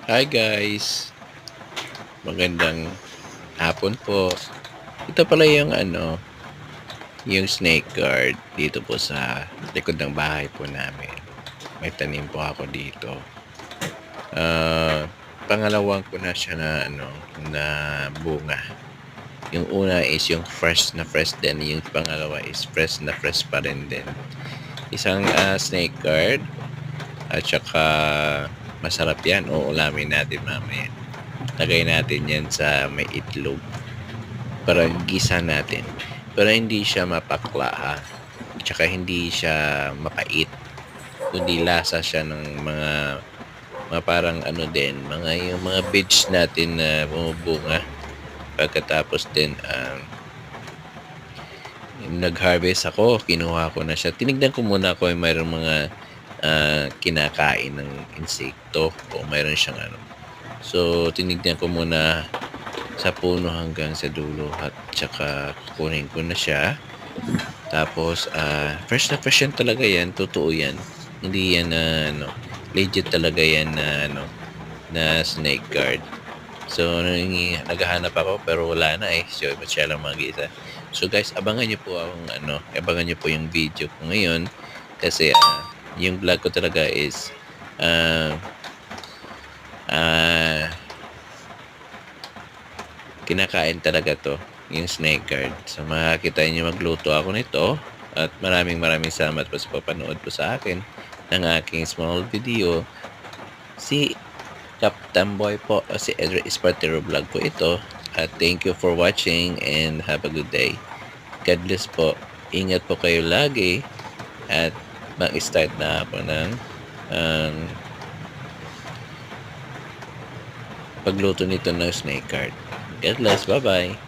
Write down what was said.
Hi guys, magandang hapon po. Ito pala yung yung snake guard dito po sa likod ng bahay po namin. May tanim po ako dito. Pangalawang ko na siya na na bunga. Yung una is yung fresh din, yung pangalawa is fresh pa rin din. Isang snake guard at saka masarap yan. Uulamin natin mamaya. Lagay natin yan sa may itlog. Para gisa natin. Pero hindi siya mapakla ha. Tsaka hindi siya mapait. Kundi lasa siya ng mga parang din, yung mga beach natin na bumubunga. Pagkatapos din, nag-harvest ako, kinuha ko na siya. Tinignan ko muna kung mayroong mga kinakain ng insekto o mayroon siyang So, tinignan ko muna sa puno hanggang sa dulo at tsaka kukunin ko na siya. Tapos, fresh na fresh yan talaga yan. Totoo yan. Hindi yan legit talaga yan na na snake guard. So, naghahanap ako pero wala na eh. So, siya lang mag-isa. So, guys, abangan nyo po abangan nyo po yung video ko ngayon. Kasi, yung vlog ko talaga is, kinakain talaga to, yung snake guard. So makakita nyo magluto ako nito at maraming salamat po sa papanood po sa akin ng aking small video. Si Captain Boy po, si Edre Espartero Vlog po ito, at thank you for watching and have a good day. God bless po. Ingat po kayo lagi at mag-start na ako ng pagluto nito ng snake guard. God bless. Bye-bye.